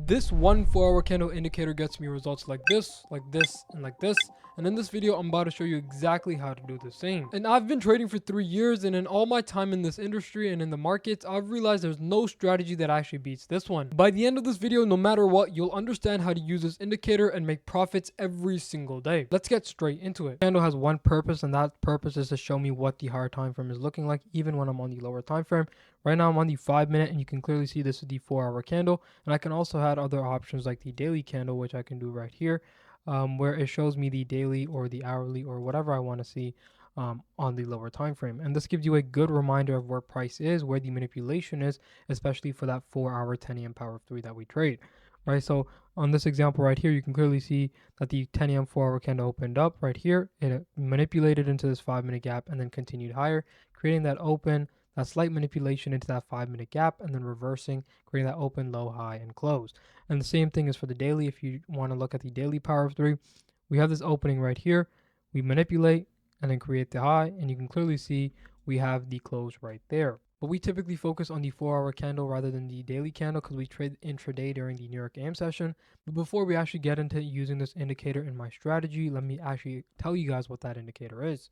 This one 4-hour candle indicator gets me results like this, and like this. And in this video, I'm about to show you exactly how to do the same. And I've been trading for 3 years, and in all my time in this industry and in the markets, I've realized there's no strategy that actually beats this one. By the end of this video, no matter what, you'll understand how to use this indicator and make profits every single day. Let's get straight into it. Candle has one purpose, and that purpose is to show me what the higher time frame is looking like, even when I'm on the lower time frame. Right now I'm on the 5 minute, and you can clearly see this is the 4-hour candle, and I can also add other options like the daily candle, which I can do right here, where it shows me the daily or the hourly or whatever I want to see on the lower time frame. And this gives you a good reminder of where price is, where the manipulation is, especially for that 4-hour 10 a.m. power of 3 that we trade, right? So on this example right here, you can clearly see that the 10 a.m. 4-hour candle opened up right here. It manipulated into this 5-minute gap and then continued higher, creating that slight manipulation into that 5-minute gap, and then reversing, creating that open, low, high, and close. And the same thing is for the daily. If you want to look at the daily power of 3, we have this opening right here. We manipulate and then create the high, and you can clearly see we have the close right there. But we typically focus on the 4-hour candle rather than the daily candle because we trade intraday during the New York AM session. But before we actually get into using this indicator in my strategy, let me actually tell you guys what that indicator is.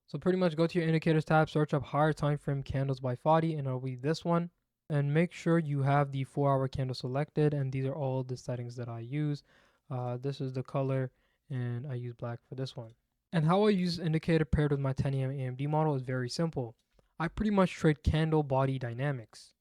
So pretty much go to your indicators tab, search up higher time frame candles by Fadi, and it'll be this one. And make sure you have the 4-hour candle selected, and these are all the settings that I use. This is the color, and I use black for this one. And how I use this indicator paired with my 10 a.m. AMD model is very simple. I pretty much trade candle body dynamics.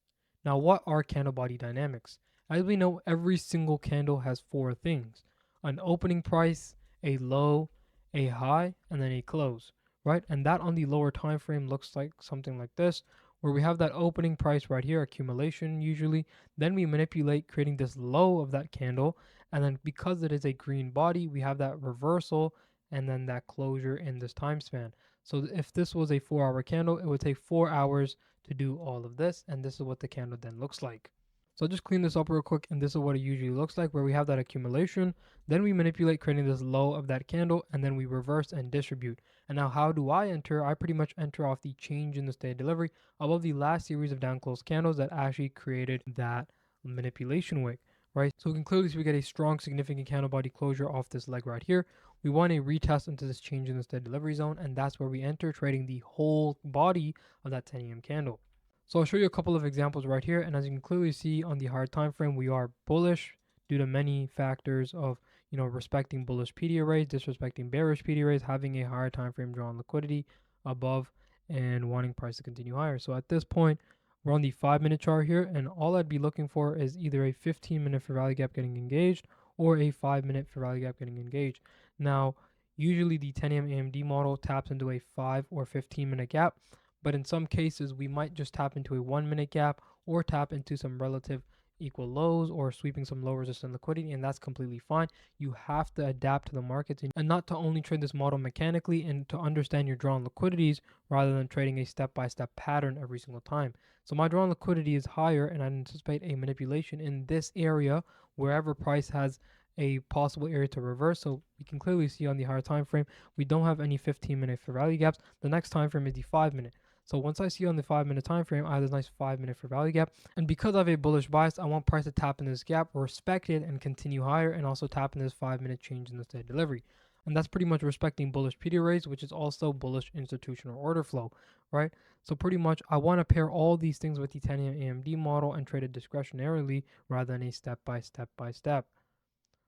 Now, what are candle body dynamics? As we know, every single candle has 4 things: an opening price, a low, a high, and then a close. Right, and that on the lower time frame looks like something like this, where we have that opening price right here, accumulation usually. Then we manipulate, creating this low of that candle, and then because it is a green body, we have that reversal and then that closure in this time span. So if this was a 4-hour candle, it would take 4 hours to do all of this, and this is what the candle then looks like. So I'll just clean this up real quick, and this is what it usually looks like, where we have that accumulation, then we manipulate, creating this low of that candle, and then we reverse and distribute. And now how do I enter? I pretty much enter off the change in the state of delivery above the last series of down close candles that actually created that manipulation wick, right? So we can clearly see we get a strong, significant candle body closure off this leg right here. We want a retest into this change in the state of delivery zone, and that's where we enter, trading the whole body of that 10 a.m. candle. So I'll show you a couple of examples right here, and as you can clearly see on the hard time frame, we are bullish due to many factors of, respecting bullish PD arrays, disrespecting bearish PD arrays, having a higher time frame drawn liquidity above, and wanting price to continue higher. So at this point, we're on the 5-minute chart here, and all I'd be looking for is either a 15-minute fair value gap getting engaged or a 5-minute fair value gap getting engaged. Now, usually the 10 a.m. AMD model taps into a 5 or 15-minute gap, but in some cases, we might just tap into a 1-minute gap or tap into some relative equal lows or sweeping some low resistant liquidity, and that's completely fine. You have to adapt to the markets and not to only trade this model mechanically, and to understand your drawn liquidities rather than trading a step-by-step pattern every single time. So my drawn liquidity is higher, and I anticipate a manipulation in this area wherever price has a possible area to reverse. So we can clearly see on the higher time frame, we don't have any 15-minute fair value gaps. The next time frame is the 5-minute. So once I see on the 5-minute time frame, I have this nice 5-minute fair value gap. And because I have a bullish bias, I want price to tap in this gap, respect it, and continue higher, and also tap in this 5-minute change in the state of delivery. And that's pretty much respecting bullish PD arrays, which is also bullish institutional order flow, right? So pretty much I want to pair all these things with the 10 a.m. AMD model and trade it discretionarily rather than a step-by-step.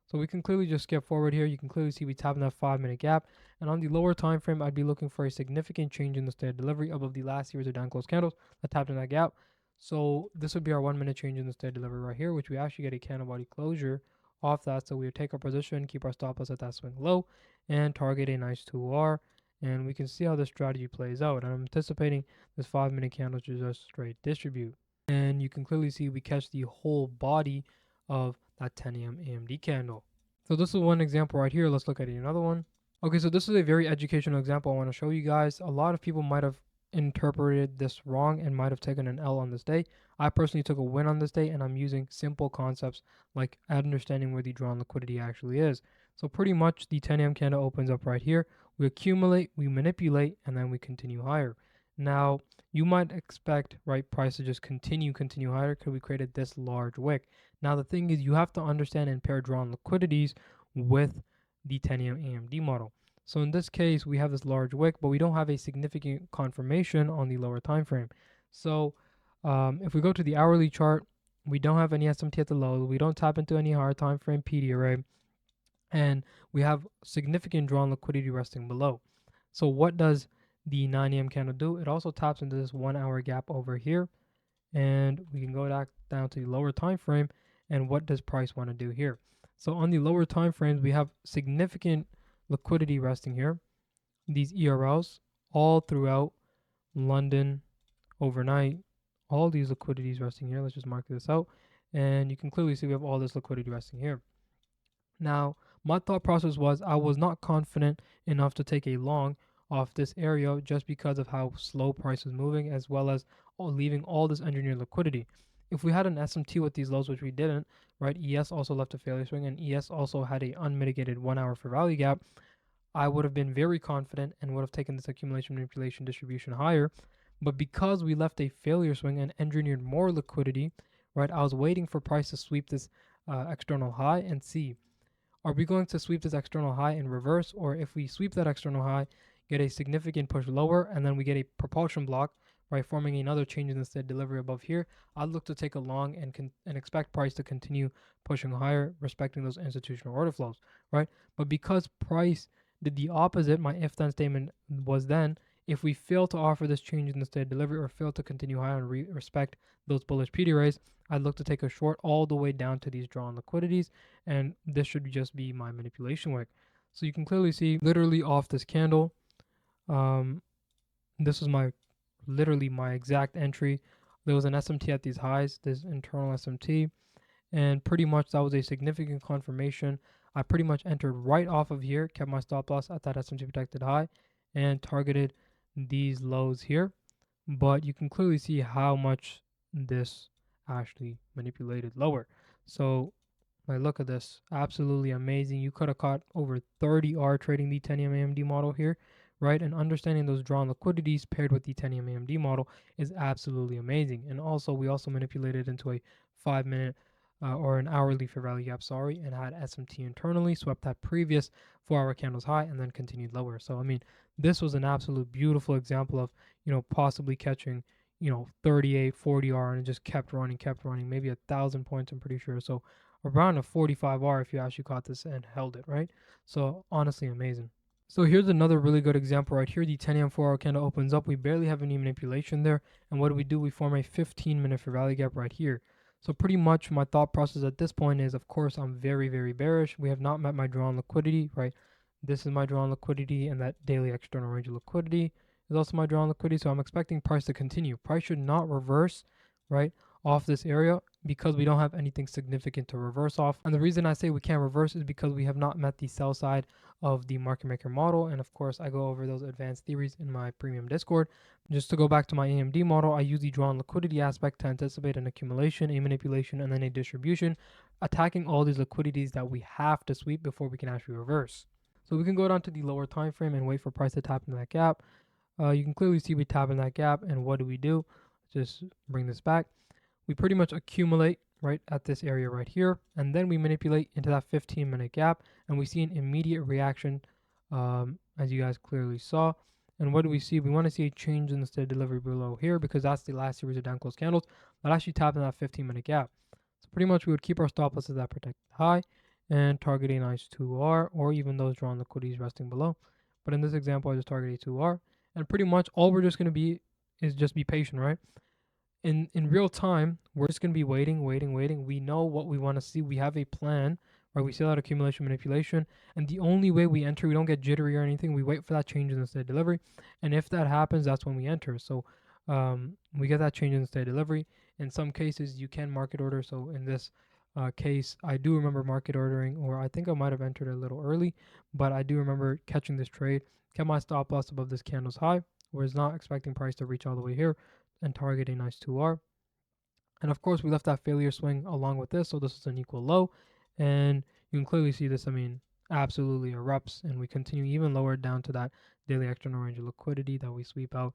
So we can clearly just skip forward here. You can clearly see we tap in that 5-minute gap. And on the lower time frame, I'd be looking for a significant change in the state of delivery above the last series of down close candles that tapped in that gap. So this would be our 1-minute change in the state of delivery right here, which we actually get a candle body closure off that. So we would take our position, keep our stop loss at that swing low, and target a nice 2R. And we can see how this strategy plays out. I'm anticipating this 5-minute candle to just straight distribute. And you can clearly see we catch the whole body of that 10 a.m. AMD candle. So this is one example right here. Let's look at another one. Okay, so this is a very educational example I want to show you guys. A lot of people might have interpreted this wrong and might have taken an L on this day. I personally took a win on this day, and I'm using simple concepts like understanding where the drawn liquidity actually is. So pretty much the 10 a.m. candle opens up right here. We accumulate, we manipulate, and then we continue higher. Now, you might expect, right, price to just continue higher because we created this large wick. Now, the thing is, you have to understand and pair drawn liquidities with the 10 AMD model. So in this case, we have this large wick, but we don't have a significant confirmation on the lower time frame. So if we go to the hourly chart, we don't have any SMT at the low. We don't tap into any higher time frame PD array, and we have significant drawn liquidity resting below. So what does the 9 a.m. candle do? It also taps into this 1 hour gap over here, and we can go back down to the lower time frame. And what does price want to do here? So on the lower time frames, we have significant liquidity resting here. These ERLs all throughout London overnight, all these liquidities resting here. Let's just mark this out, and you can clearly see we have all this liquidity resting here. Now, my thought process was I was not confident enough to take a long off this area just because of how slow price was moving, as well as leaving all this engineered liquidity. If we had an SMT with these lows, which we didn't, right? ES also left a failure swing, and ES also had a unmitigated 1 hour for value gap. I would have been very confident and would have taken this accumulation manipulation distribution higher. But because we left a failure swing and engineered more liquidity, right? I was waiting for price to sweep this external high and see, are we going to sweep this external high in reverse, or if we sweep that external high, get a significant push lower, and then we get a propulsion block, right, forming another change in the steady delivery above here? I'd look to take a long and expect price to continue pushing higher, respecting those institutional order flows, right? But because price did the opposite, my if-then statement was then, if we fail to offer this change in the steady delivery or fail to continue high and respect those bullish PD rays, I'd look to take a short all the way down to these drawn liquidities, and this should just be my manipulation wick. So you can clearly see literally off this candle, um, this was literally my exact entry. There was an SMT at these highs, this internal SMT, and pretty much that was a significant confirmation. I pretty much entered right off of here, kept my stop loss at that SMT protected high, and targeted these lows here. But you can clearly see how much this actually manipulated lower. So like, look at this. Absolutely amazing. You could have caught over 30R trading the 10 AMD model here, right? And understanding those drawn liquidities paired with the 10 AMD model is absolutely amazing. And also, we also manipulated into a 5-minute or an hourly fair value gap, sorry, and had SMT internally, swept that previous 4-hour candles high, and then continued lower. So, I mean, this was an absolute beautiful example of, possibly catching, 38, 40R, and it just kept running, maybe 1,000 points, I'm pretty sure. So, around a 45R if you actually caught this and held it, right? So honestly amazing. So here's another really good example right here. The 10 a.m. 4-hour candle opens up. We barely have any manipulation there. And what do? We form a 15-minute fair value gap right here. So pretty much my thought process at this point is, of course, I'm very, very bearish. We have not met my drawn liquidity, right? This is my drawn liquidity, and that daily external range of liquidity is also my drawn liquidity. So I'm expecting price to continue. Price should not reverse, right, off this area because we don't have anything significant to reverse off. And the reason I say we can't reverse is because we have not met the sell side of the market maker model. And of course, I go over those advanced theories in my premium Discord. Just to go back to my AMD model, I use the drawn liquidity aspect to anticipate an accumulation, a manipulation, and then a distribution, attacking all these liquidities that we have to sweep before we can actually reverse. So we can go down to the lower time frame and wait for price to tap into that gap. You can clearly see we tap in that gap, and what do? Just bring this back. We pretty much accumulate right at this area right here, and then we manipulate into that 15-minute gap, and we see an immediate reaction, as you guys clearly saw. And what do we see? We want to see a change in the steady delivery below here because that's the last series of down close candles that actually tap in that 15-minute gap. So pretty much we would keep our stop losses at protected high and target a nice 2R, or even those drawn liquidities resting below. But in this example, I just target a 2R, and pretty much all we're just going to be is just be patient, right? In real time, we're just going to be waiting. We know what we want to see. We have a plan, right? We see that accumulation manipulation, and the only way we enter, we don't get jittery or anything. We wait for that change in the steady delivery, and if that happens, that's when we enter. So we get that change in the steady delivery. In some cases, you can market order. So in this case, I do remember market ordering, or I think I might have entered a little early, but I do remember catching this trade, kept my stop loss above this candle's high, was not expecting price to reach all the way here, and target a nice 2R. And of course, we left that failure swing along with this, so this is an equal low. And you can clearly see this, absolutely erupts, and we continue even lower down to that daily external range of liquidity that we sweep out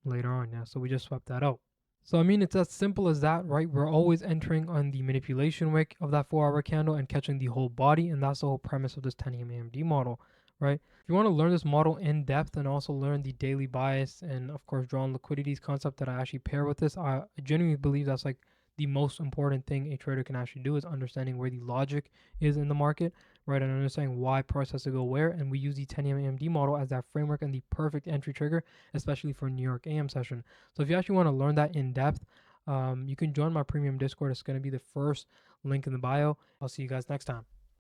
later on. Yeah, so we just swapped that out. So I mean, it's as simple as that, right? We're always entering on the manipulation wick of that 4-hour candle and catching the whole body, and that's the whole premise of this 10 a.m. AMD model, right? If you want to learn this model in depth and also learn the daily bias and of course drawn liquidities concept that I actually pair with this, I genuinely believe that's like the most important thing a trader can actually do is understanding where the logic is in the market, right? And understanding why price has to go where. And we use the 10 a.m. AMD model as that framework and the perfect entry trigger, especially for New York AM session. So if you actually want to learn that in depth, you can join my premium Discord. It's going to be the first link in the bio. I'll see you guys next time.